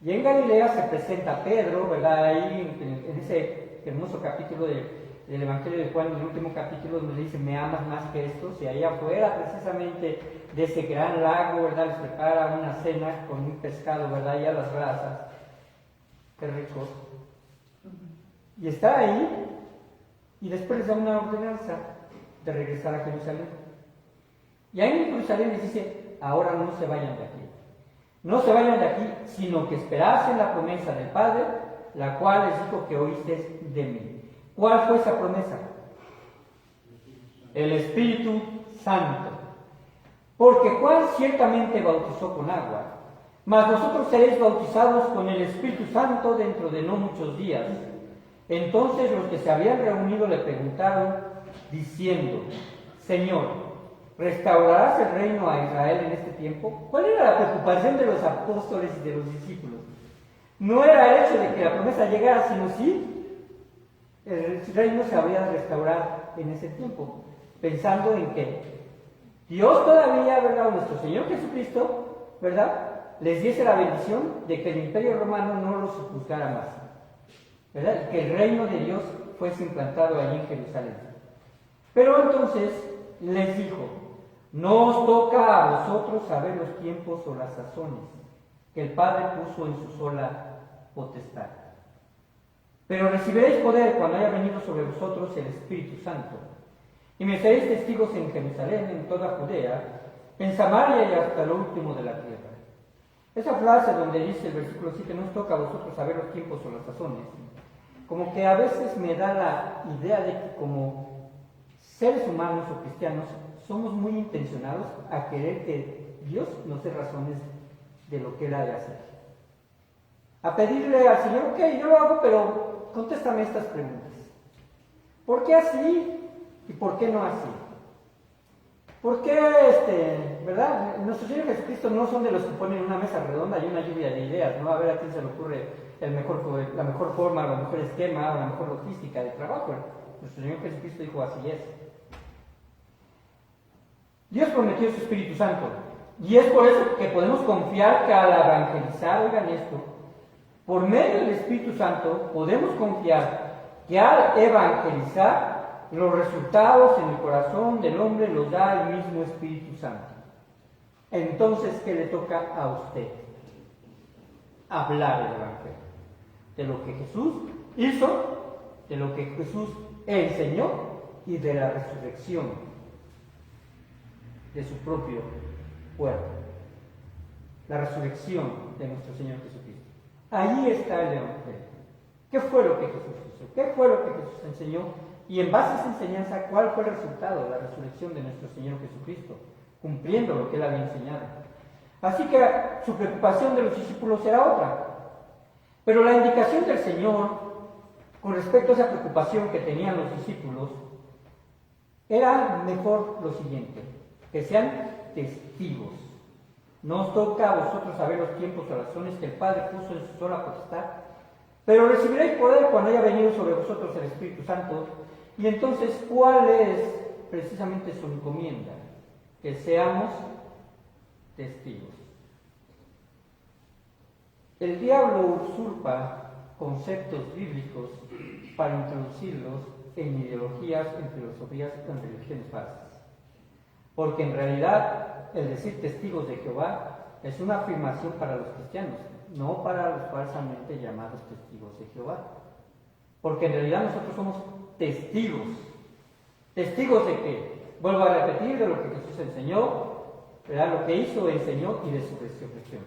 Y en Galilea se presenta Pedro, ¿verdad?, ahí en ese hermoso capítulo del Evangelio de Juan, en el último capítulo, donde dice, ¿me amas más que estos? Y ahí afuera, precisamente de ese gran lago, ¿verdad?, les prepara una cena con un pescado, ¿verdad?, y a las brasas. Qué rico. Y está ahí, y después les da una ordenanza de regresar a Jerusalén. Y ahí en Jerusalén les dice, ahora no se vayan de aquí. No se vayan de aquí, sino que esperasen la promesa del Padre, la cual les dijo que oísteis de mí. ¿Cuál fue esa promesa? El Espíritu Santo. Porque Juan ciertamente bautizó con agua, mas vosotros seréis bautizados con el Espíritu Santo dentro de no muchos días. Entonces los que se habían reunido le preguntaron, diciendo, Señor, ¿restaurarás el reino a Israel en este tiempo? ¿Cuál era la preocupación de los apóstoles y de los discípulos? No era el hecho de que la promesa llegara, sino sí el reino se habría de restaurar en ese tiempo, pensando en que Dios todavía, ¿verdad? Nuestro Señor Jesucristo, ¿verdad? Les diese la bendición de que el Imperio Romano no los juzgara más, ¿verdad? Y que el reino de Dios fuese implantado allí en Jerusalén. Pero entonces les dijo: no os toca a vosotros saber los tiempos o las sazones que el Padre puso en su sola potestad. Pero recibiréis poder cuando haya venido sobre vosotros el Espíritu Santo, y me seréis testigos en Jerusalén, en toda Judea, en Samaria y hasta lo último de la tierra. Esa frase donde dice el versículo 7, no os toca a vosotros saber los tiempos o las sazones, como que a veces me da la idea de que como seres humanos o cristianos somos muy intencionados a querer que Dios nos dé razones de lo que Él ha de hacer. A pedirle al Señor: ok, yo lo hago, pero contéstame estas preguntas. ¿Por qué así y por qué no así? ¿Por qué, verdad? Nuestro Señor Jesucristo no son de los que ponen una mesa redonda y una lluvia de ideas, ¿no? A ver a quién se le ocurre la mejor forma, el mejor esquema, o la mejor logística de trabajo. Nuestro Señor Jesucristo dijo: así es. Dios prometió su Espíritu Santo, y es por eso que podemos confiar que al evangelizar, oigan esto, por medio del Espíritu Santo podemos confiar que al evangelizar los resultados en el corazón del hombre los da el mismo Espíritu Santo. Entonces, ¿qué le toca a usted? Hablar el Evangelio, de lo que Jesús hizo, de lo que Jesús enseñó y de la resurrección de su propio cuerpo. La resurrección de nuestro Señor Jesucristo. Ahí está el Evangelio. ¿Qué fue lo que Jesús hizo? ¿Qué fue lo que Jesús enseñó? Y en base a esa enseñanza, ¿cuál fue el resultado de la resurrección de nuestro Señor Jesucristo? Cumpliendo lo que Él había enseñado. Así que su preocupación de los discípulos era otra. Pero la indicación del Señor con respecto a esa preocupación que tenían los discípulos era mejor lo siguiente: que sean testigos. No os toca a vosotros saber los tiempos o razones que el Padre puso en su sola potestad, pero recibiréis poder cuando haya venido sobre vosotros el Espíritu Santo. Y entonces, ¿cuál es precisamente su encomienda? Que seamos testigos. El diablo usurpa conceptos bíblicos para introducirlos en ideologías, en filosofías, en religiones falsas. Porque en realidad el decir testigos de Jehová es una afirmación para los cristianos, no para los falsamente llamados testigos de Jehová. Porque en realidad nosotros somos testigos. ¿Testigos de qué? Vuelvo a repetir: de lo que Jesús enseñó, ¿verdad? Lo que hizo, enseñó, y de su resurrección.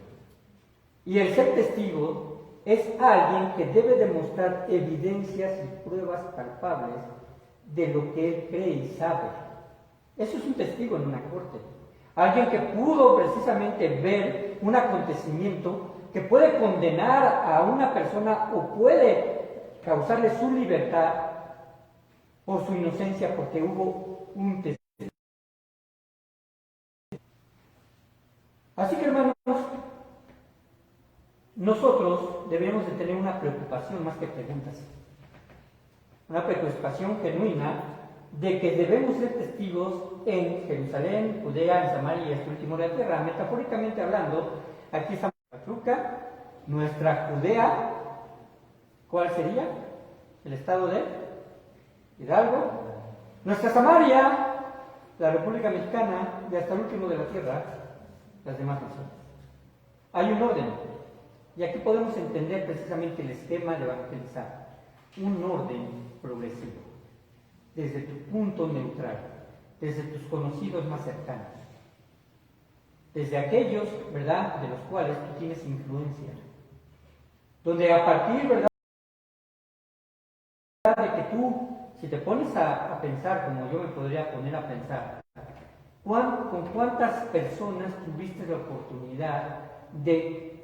Y el ser testigo es alguien que debe demostrar evidencias y pruebas palpables de lo que él cree y sabe. Eso es un testigo en una corte. Alguien que pudo precisamente ver un acontecimiento que puede condenar a una persona o puede causarle su libertad por su inocencia, porque hubo un testigo. Así que, hermanos, nosotros debemos de tener una preocupación más que preguntas. Una preocupación genuina de que debemos ser testigos en Jerusalén, Judea, en Samaria y hasta el último de la tierra. Metafóricamente hablando, aquí estamos en Patruca, nuestra Judea. ¿Cuál sería? El estado de Hidalgo. Nuestra Samaria, la República Mexicana, y hasta el último de la tierra, las demás naciones. Hay un orden, y aquí podemos entender precisamente el esquema de evangelizar. Un orden progresivo, desde tu punto neutral, desde tus conocidos más cercanos, desde aquellos, ¿verdad?, de los cuales tú tienes influencia, donde a partir, ¿verdad?, de que tú, si te pones a pensar, como yo me podría poner a pensar, ¿con cuántas personas tuviste la oportunidad de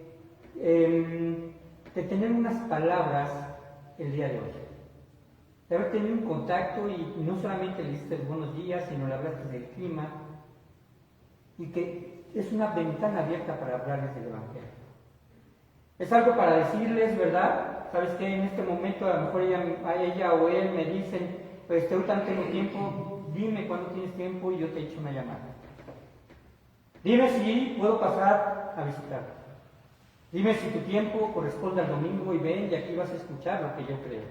tener unas palabras el día de hoy? De haber tenido un contacto y no solamente le diste buenos días, sino le hablaste del clima, y que es una ventana abierta para hablarles del Evangelio. Es algo para decirles, ¿verdad? ¿Sabes qué? En este momento a lo mejor ella o él me dicen: pues ahorita no tengo tiempo, dime cuándo tienes tiempo y yo te echo una llamada. Dime si puedo pasar a visitar. Dime si tu tiempo corresponde al domingo y ven y aquí vas a escuchar lo que yo creo.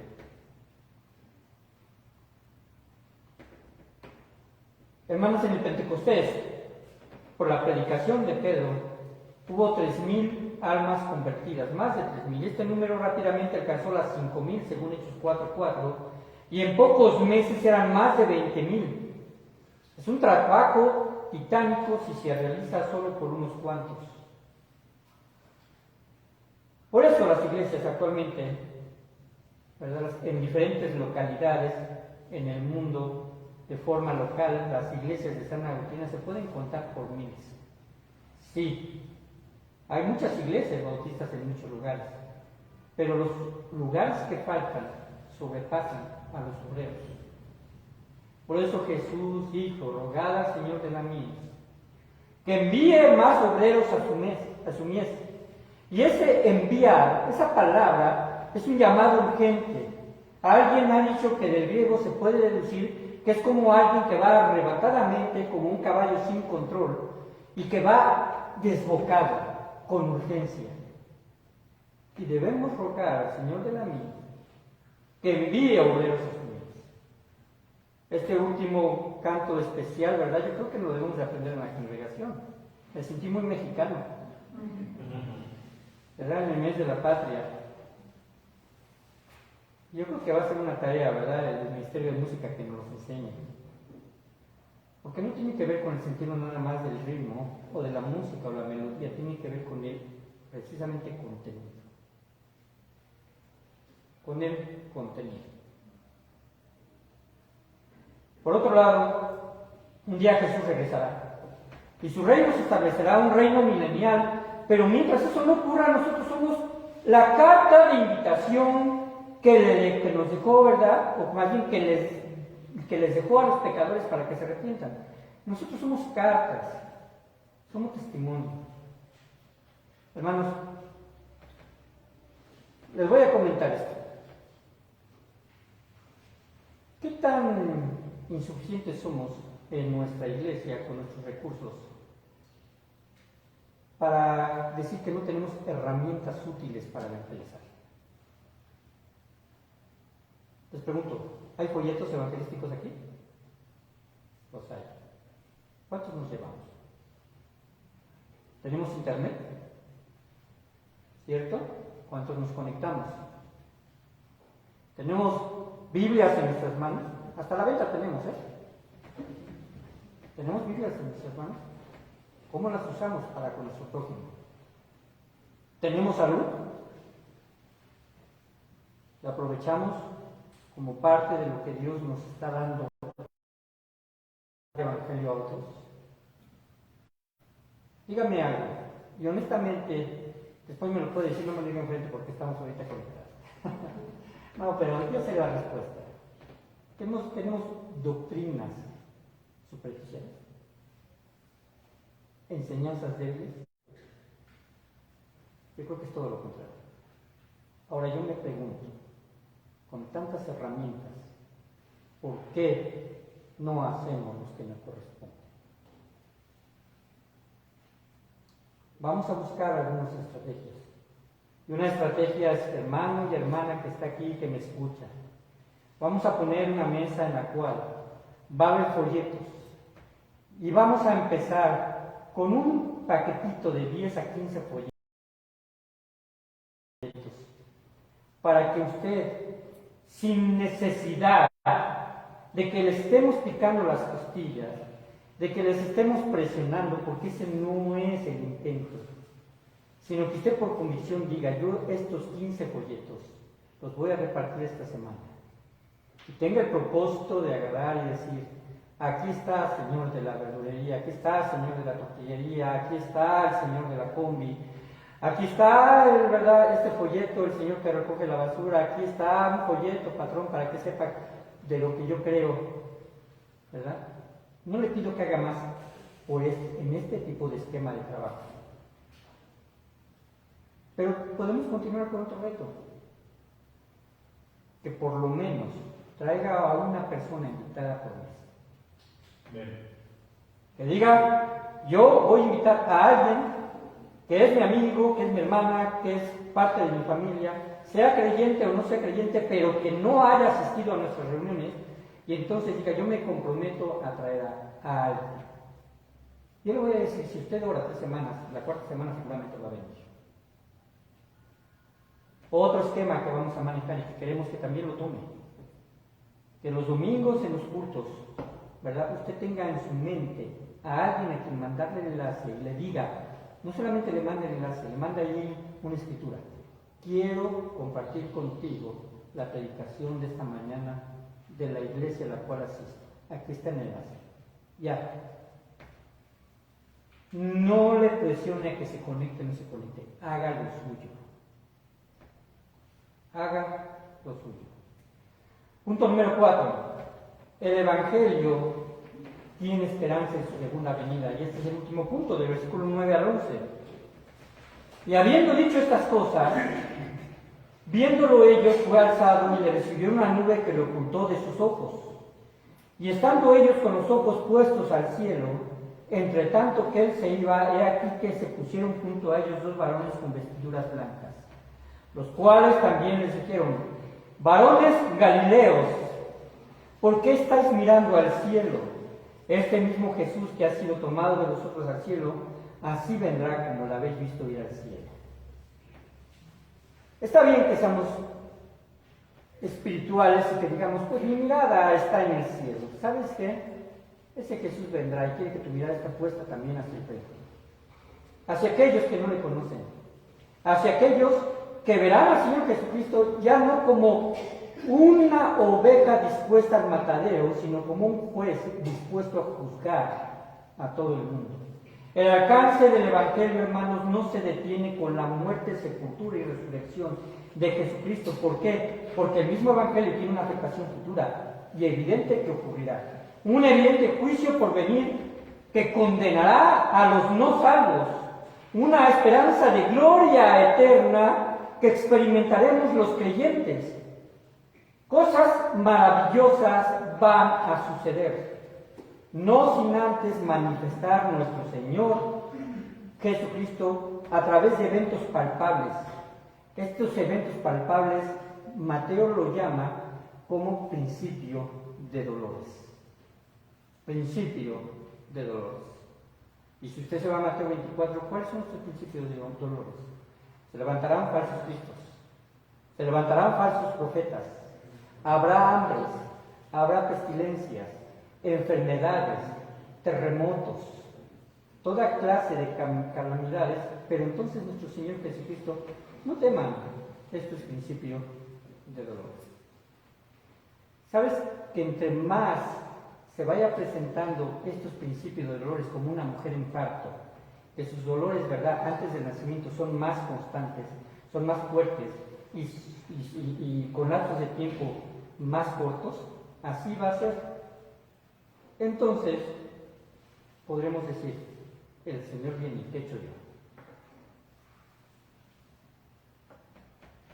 Hermanos, en el Pentecostés, por la predicación de Pedro, hubo 3,000 almas convertidas, más de 3,000. Este número rápidamente alcanzó las 5,000 según Hechos 4:4, y en pocos meses eran más de 20,000. Es un trabajo titánico si se realiza solo por unos cuantos. Por eso las iglesias actualmente, ¿verdad?, en diferentes localidades en el mundo, de forma local, las iglesias de San Agustín se pueden contar por miles. Sí, hay muchas iglesias bautistas en muchos lugares, pero los lugares que faltan sobrepasan a los obreros. Por eso Jesús dijo: rogad al Señor de la mies que envíe más obreros a su mies. Y ese enviar, esa palabra, es un llamado urgente. Alguien ha dicho que del griego se puede deducir que es como alguien que va arrebatadamente, como un caballo sin control, y que va desbocado, con urgencia. Y debemos rogar al Señor de la mies que envíe obreros a su mies. Este último canto especial, ¿verdad? Yo creo que lo debemos de aprender en la congregación. Me sentí muy mexicano. ¿Verdad? En el mes de la patria. Yo creo que va a ser una tarea, ¿verdad?, el Ministerio de Música que nos los enseñe. Porque no tiene que ver con el sentido nada más del ritmo, o de la música, o la melodía, tiene que ver con el, precisamente, contenido. Con el contenido. Por otro lado, un día Jesús regresará, y su reino se establecerá, un reino milenial, pero mientras eso no ocurra, nosotros somos la carta de invitación que nos dejó, ¿verdad?, o más bien que les dejó a los pecadores para que se arrepientan. Nosotros somos cartas, somos testimonio. Hermanos, les voy a comentar esto. ¿Qué tan insuficientes somos en nuestra iglesia con nuestros recursos para decir que no tenemos herramientas útiles para evangelizar? Les pregunto, ¿hay folletos evangelísticos aquí? Los hay. ¿Cuántos nos llevamos? ¿Tenemos internet? ¿Cierto? ¿Cuántos nos conectamos? ¿Tenemos Biblias en nuestras manos? Hasta la venta tenemos, ¿eh? ¿Tenemos Biblias en nuestras manos? ¿Cómo las usamos para con nuestro prójimo? ¿Tenemos salud? ¿La aprovechamos como parte de lo que Dios nos está dando el Evangelio a otros? Dígame algo, y honestamente, después me lo puede decir, no me lo diga enfrente porque estamos ahorita conectados. No, pero yo sé la respuesta. Tenemos doctrinas superficiales, enseñanzas débiles. Yo creo que es todo lo contrario. Ahora yo me pregunto, con tantas herramientas, ¿por qué no hacemos lo que nos corresponde? Vamos a buscar algunas estrategias. Y una estrategia es, hermano y hermana que está aquí, que me escucha. Vamos a poner una mesa en la cual va a haber folletos. Y vamos a empezar con un paquetito de 10 a 15 folletos. Para que usted, sin necesidad de que les estemos picando las costillas, de que les estemos presionando, porque ese no es el intento, sino que usted por convicción diga, yo estos 15 folletos los voy a repartir esta semana, y tenga el propósito de agarrar y decir, aquí está el señor de la verdulería, aquí está el señor de la tortillería, aquí está el señor de la combi, aquí está, ¿verdad?, este folleto, el señor que recoge la basura, aquí está un folleto, patrón, para que sepa de lo que yo creo, ¿verdad? No le pido que haga más en este tipo de esquema de trabajo. Pero podemos continuar con otro reto. Que por lo menos traiga a una persona invitada por mes. Bien. Que diga, yo voy a invitar a alguien que es mi amigo, que es mi hermana, que es parte de mi familia, sea creyente o no sea creyente, pero que no haya asistido a nuestras reuniones, y entonces diga, yo me comprometo a traer a alguien. Yo le voy a decir, si usted ora 3 semanas, la 4ª semana seguramente va a venir. Otro esquema que vamos a manejar y que queremos que también lo tome, que los domingos en los cultos, ¿verdad? Usted tenga en su mente a alguien a quien mandarle el enlace y le diga, no solamente le mande el enlace, le manda allí una escritura. Quiero compartir contigo la predicación de esta mañana de la iglesia a la cual asisto. Aquí está el enlace. Ya. No le presione a que se conecte o no se conecte. Haga lo suyo. Haga lo suyo. Punto número 4. El Evangelio tiene esperanza en su segunda venida. Y este es el último punto, del versículo 9 al 11. Y habiendo dicho estas cosas, viéndolo ellos, fue alzado y le recibió una nube que le ocultó de sus ojos. Y estando ellos con los ojos puestos al cielo, entre tanto que él se iba, he aquí que se pusieron junto a ellos 2 varones con vestiduras blancas, los cuales también les dijeron: varones Galileos, ¿por qué estáis mirando al cielo? Este mismo Jesús que ha sido tomado de vosotros al cielo, así vendrá como lo habéis visto ir al cielo. Está bien que seamos espirituales y que digamos, pues mi mirada está en el cielo. ¿Sabes qué? Ese Jesús vendrá y quiere que tu mirada esté puesta también hacia el frente. Hacia aquellos que no le conocen. Hacia aquellos que verán al Señor Jesucristo ya no como una oveja dispuesta al matadero, sino como un juez dispuesto a juzgar a todo el mundo. El alcance del Evangelio, hermanos, no se detiene con la muerte, sepultura y resurrección de Jesucristo. ¿Por qué? Porque el mismo Evangelio tiene una afectación futura y evidente que ocurrirá. Un evidente juicio por venir que condenará a los no salvos. Una esperanza de gloria eterna que experimentaremos los creyentes. Cosas maravillosas van a suceder, no sin antes manifestar nuestro Señor Jesucristo a través de eventos palpables. Estos eventos palpables, Mateo lo llama como principio de dolores. Principio de dolores. Y si usted se va a Mateo 24, ¿cuáles son estos principios de dolores? Se levantarán falsos cristos, se levantarán falsos profetas, habrá hambres, habrá pestilencias, enfermedades, terremotos, toda clase de calamidades, pero entonces nuestro Señor Jesucristo, no teman, esto es principio de dolores. ¿Sabes que entre más se vaya presentando estos principios de dolores como una mujer en parto, que sus dolores, ¿verdad?, antes del nacimiento son más constantes, son más fuertes y con lapsos de tiempo más cortos, así va a ser? Entonces, podremos decir, el Señor viene, ¿qué he hecho yo?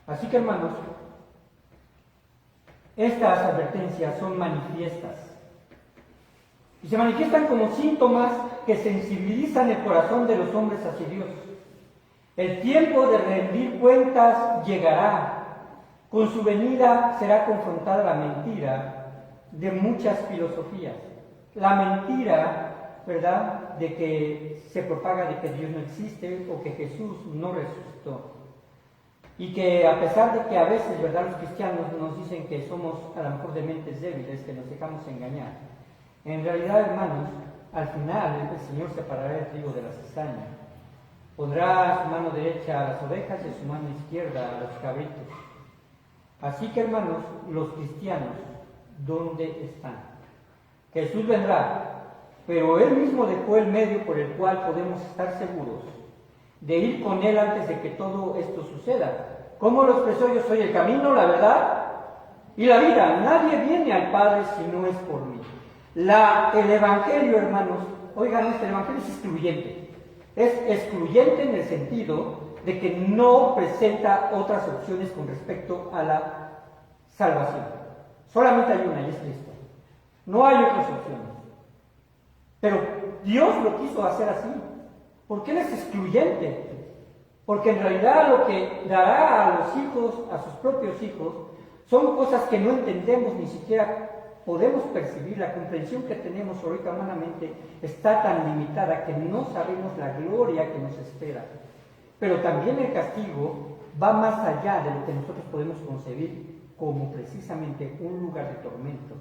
Así que, hermanos, estas advertencias son manifiestas. Y se manifiestan como síntomas que sensibilizan el corazón de los hombres hacia Dios. El tiempo de rendir cuentas llegará. Con su venida será confrontada la mentira de muchas filosofías. La mentira, ¿verdad?, de que se propaga de que Dios no existe o que Jesús no resucitó. Y que a pesar de que a veces, ¿verdad?, los cristianos nos dicen que somos a lo mejor de mentes débiles, que nos dejamos engañar. En realidad, hermanos, al final el Señor separará el trigo de la cizaña. Pondrá a su mano derecha a las ovejas y a su mano izquierda a los cabritos. Así que, hermanos, los cristianos, ¿dónde están? Jesús vendrá, pero Él mismo dejó el medio por el cual podemos estar seguros de ir con Él antes de que todo esto suceda. ¿Cómo lo expresó? Yo soy el camino, la verdad y la vida. Nadie viene al Padre si no es por mí. El Evangelio, hermanos, oigan, este Evangelio es excluyente. Es excluyente en el sentido de que no presenta otras opciones con respecto a la salvación. Solamente hay una y es Cristo. No hay otras opciones. Pero Dios lo quiso hacer así, porque Él es excluyente. Porque en realidad lo que dará a los hijos, a sus propios hijos, son cosas que no entendemos, ni siquiera podemos percibir. La comprensión que tenemos ahorita humanamente está tan limitada que no sabemos la gloria que nos espera. Pero también el castigo va más allá de lo que nosotros podemos concebir como precisamente un lugar de tormento.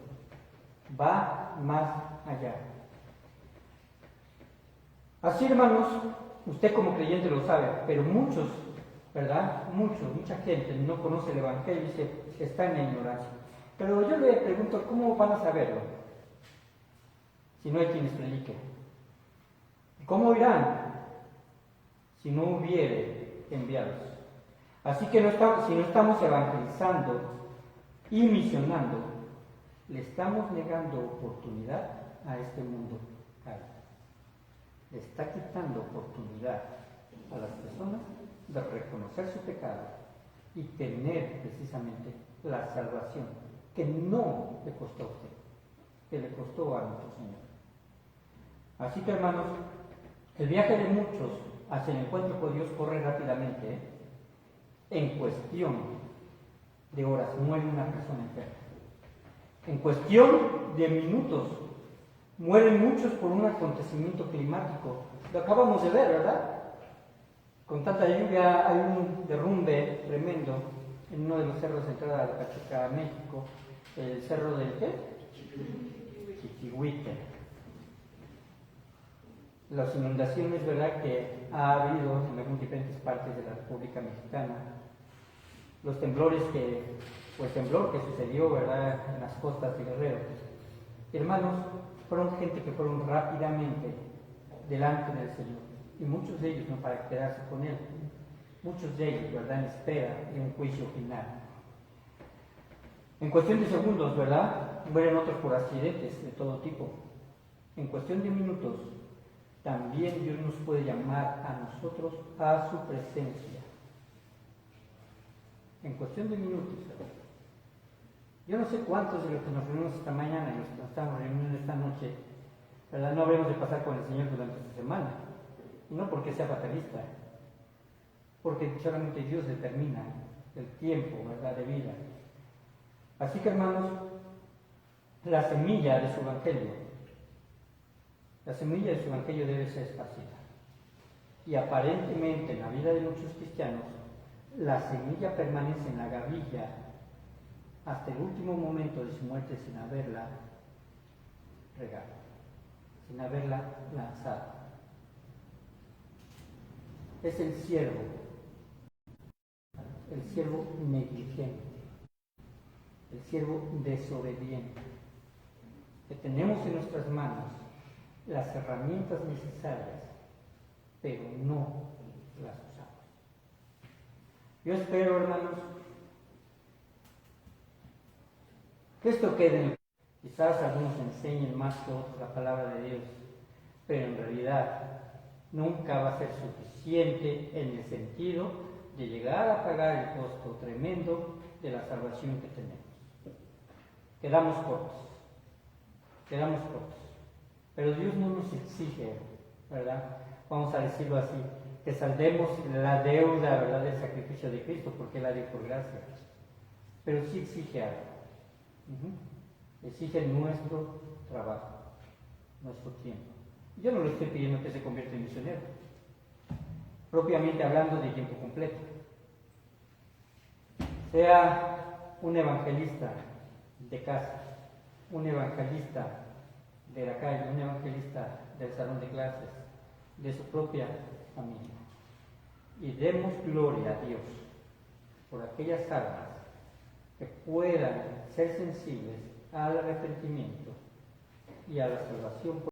Va más allá. Así, hermanos, usted como creyente lo sabe, pero muchos, ¿verdad? Mucha gente no conoce el Evangelio y dice, está en la ignorancia. Pero yo le pregunto, ¿cómo van a saberlo? Si no hay quienes prediquen. ¿Cómo irán? Si no hubiere enviados. Así que si no estamos evangelizando y misionando, le estamos negando oportunidad a este mundo caído. Le está quitando oportunidad a las personas de reconocer su pecado y tener precisamente la salvación que no le costó a usted, que le costó a nuestro Señor. Así que, hermanos, el viaje de muchos hacia el encuentro con Dios corre rápidamente, ¿eh? En cuestión de horas muere una persona enferma. En cuestión de minutos mueren muchos por un acontecimiento climático. Lo acabamos de ver, ¿verdad? Con tanta lluvia hay un derrumbe tremendo en uno de los cerros de entrada de Pachuca, México, el cerro del ¿qué? Chiquihuite. Las inundaciones, ¿verdad?, que ha habido en algunas diferentes partes de la República Mexicana. Los temblores temblor que sucedió, ¿verdad?, en las costas de Guerrero. Hermanos, fueron gente que fueron rápidamente delante del Señor. Y muchos de ellos no para quedarse con Él. Muchos de ellos, ¿verdad?, en espera de un juicio final. En cuestión de segundos, ¿verdad?, mueren otros por accidentes de todo tipo. En cuestión de minutos, también Dios nos puede llamar a nosotros a su presencia. En cuestión de minutos, ¿verdad? Yo no sé cuántos de los que nos reunimos esta mañana y los que nos estamos reuniendo esta noche, ¿verdad?, no habremos de pasar con el Señor durante esta semana. Y no porque sea fatalista, porque solamente Dios determina el tiempo, ¿verdad?, de vida. Así que, hermanos, la semilla de su evangelio debe ser esparcida. Y aparentemente en la vida de muchos cristianos, la semilla permanece en la gavilla hasta el último momento de su muerte sin haberla regado, sin haberla lanzado. Es el siervo negligente, el siervo desobediente, que tenemos en nuestras manos las herramientas necesarias, pero no las usamos. Yo espero, hermanos, que esto quede en el... Quizás algunos enseñen más que otros la palabra de Dios, pero en realidad nunca va a ser suficiente en el sentido de llegar a pagar el costo tremendo de la salvación que tenemos. Quedamos cortos. Pero Dios no nos exige, ¿verdad?, vamos a decirlo así, que saldemos la deuda, ¿verdad?, del sacrificio de Cristo, porque Él la dio por gracia. Pero sí exige algo. Exige nuestro trabajo, nuestro tiempo. Yo no le estoy pidiendo que se convierta en misionero, propiamente hablando de tiempo completo. Sea un evangelista de casa, un evangelista de la calle, un evangelista del salón de clases, de su propia familia. Y demos gloria a Dios por aquellas almas que puedan ser sensibles al arrepentimiento y a la salvación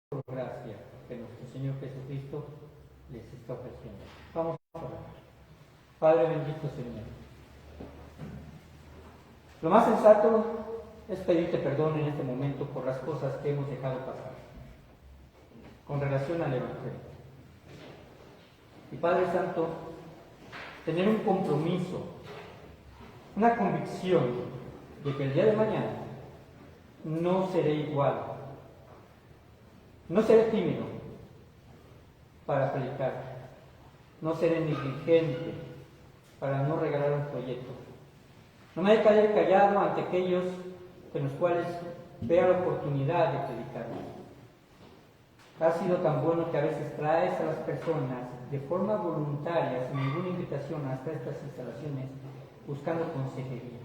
por gracia que nuestro Señor Jesucristo les está ofreciendo. Vamos a orar. Padre bendito Señor, lo más sensato es pedirte perdón en este momento por las cosas que hemos dejado pasar con relación al Evangelio. Y Padre Santo, tener un compromiso, una convicción de que el día de mañana no seré igual No seré tímido para predicar. No seré negligente para no regalar un proyecto. No me quedaré callado ante aquellos en los cuales vea la oportunidad de predicar. Ha sido tan bueno que a veces traes a las personas de forma voluntaria, sin ninguna invitación, hasta estas instalaciones, buscando consejería,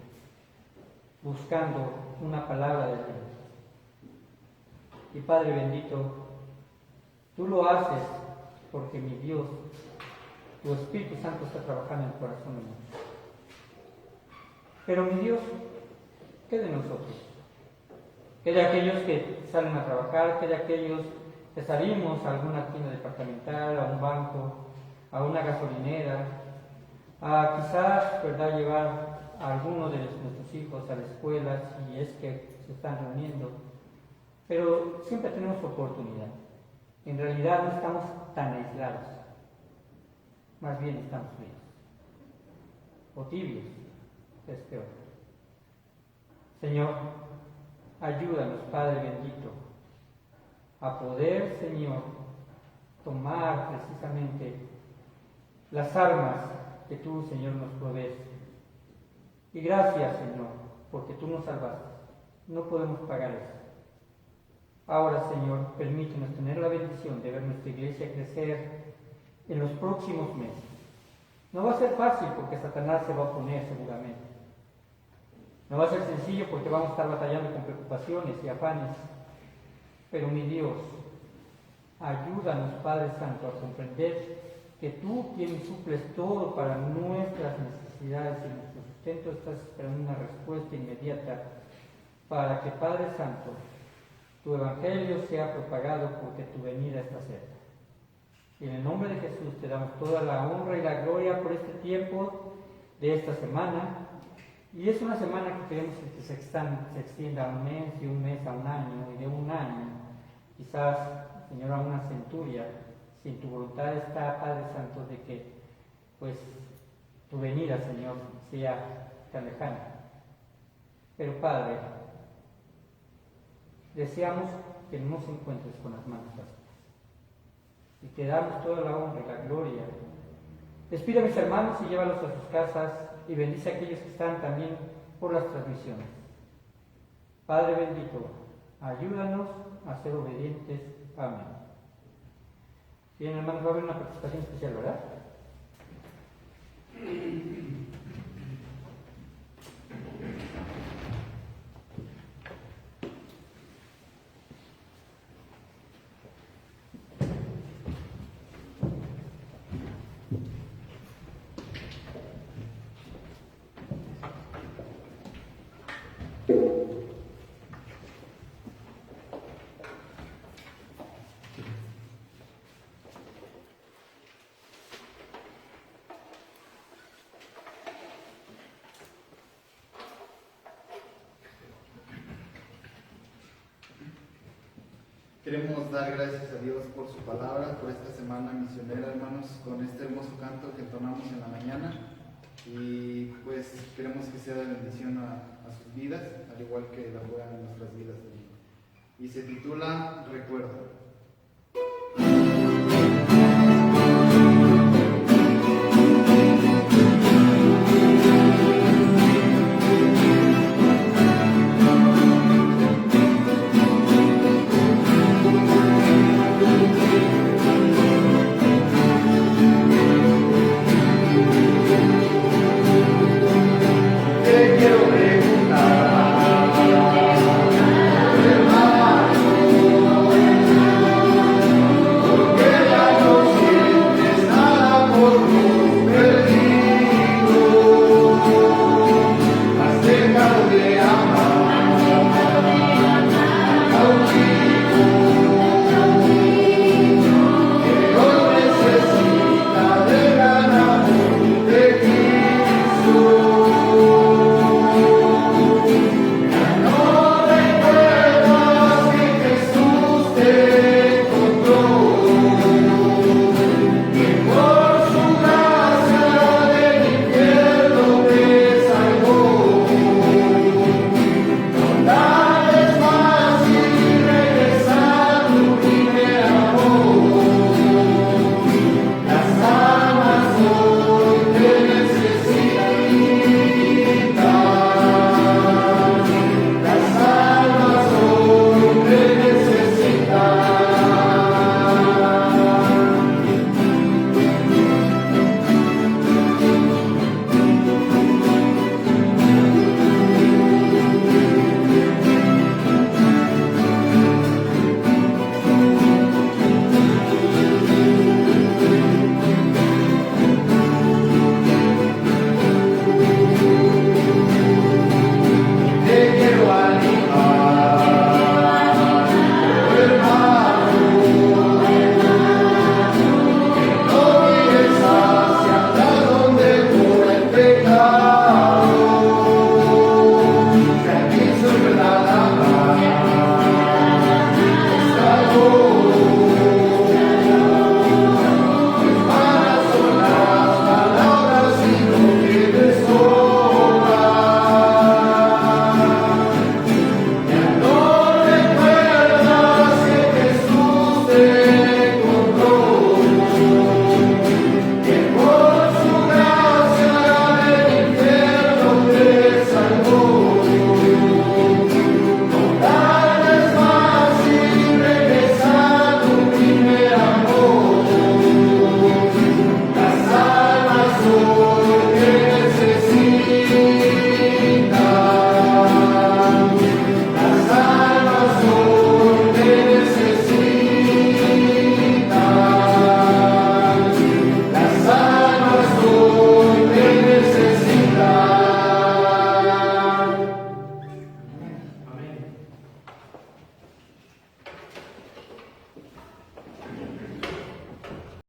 buscando una palabra de Dios. Y Padre bendito, tú lo haces porque mi Dios, tu Espíritu Santo está trabajando en el corazón de nosotros. Pero mi Dios, ¿qué de nosotros? ¿Qué de aquellos que salen a trabajar? ¿Qué de aquellos que salimos a alguna tienda departamental, a un banco, a una gasolinera, a quizás, ¿verdad?, llevar a alguno de nuestros hijos a la escuela si es que se están reuniendo? Pero siempre tenemos oportunidad. En realidad no estamos tan aislados, más bien estamos fríos o tibios, que es peor. Señor, ayúdanos, Padre bendito, a poder, Señor, tomar precisamente las armas que tú, Señor, nos provees. Y gracias, Señor, porque tú nos salvaste. No podemos pagar eso. Ahora, Señor, permítenos tener la bendición de ver nuestra iglesia crecer en los próximos meses. No va a ser fácil porque Satanás se va a oponer seguramente. No va a ser sencillo porque vamos a estar batallando con preocupaciones y afanes. Pero mi Dios, ayúdanos, Padre Santo, a comprender que tú, quien suples todo para nuestras necesidades y nuestro sustento, estás esperando una respuesta inmediata para que, Padre Santo, tu evangelio sea propagado porque tu venida está cerca. Y en el nombre de Jesús te damos toda la honra y la gloria por este tiempo de esta semana. Y es una semana que queremos que se extienda a un mes, de un mes a un año, y de un año, quizás, Señor, a una centuria. Si en tu voluntad está, Padre Santo, de que, pues, tu venida, Señor, sea tan lejana. Pero, Padre, deseamos que no nos encuentres con las manos vacías. Y te damos toda la honra y la gloria. Despide a mis hermanos y llévalos a sus casas y bendice a aquellos que están también por las transmisiones. Padre bendito, ayúdanos a ser obedientes. Amén. Bien, hermanos, va a haber una participación especial, ¿verdad? Queremos dar gracias a Dios por su palabra, por esta semana misionera, hermanos, con este hermoso canto que entonamos en la mañana. Y pues queremos que sea de bendición a sus vidas, al igual que la puedan en nuestras vidas. Y se titula Recuerda. Te quiero ver.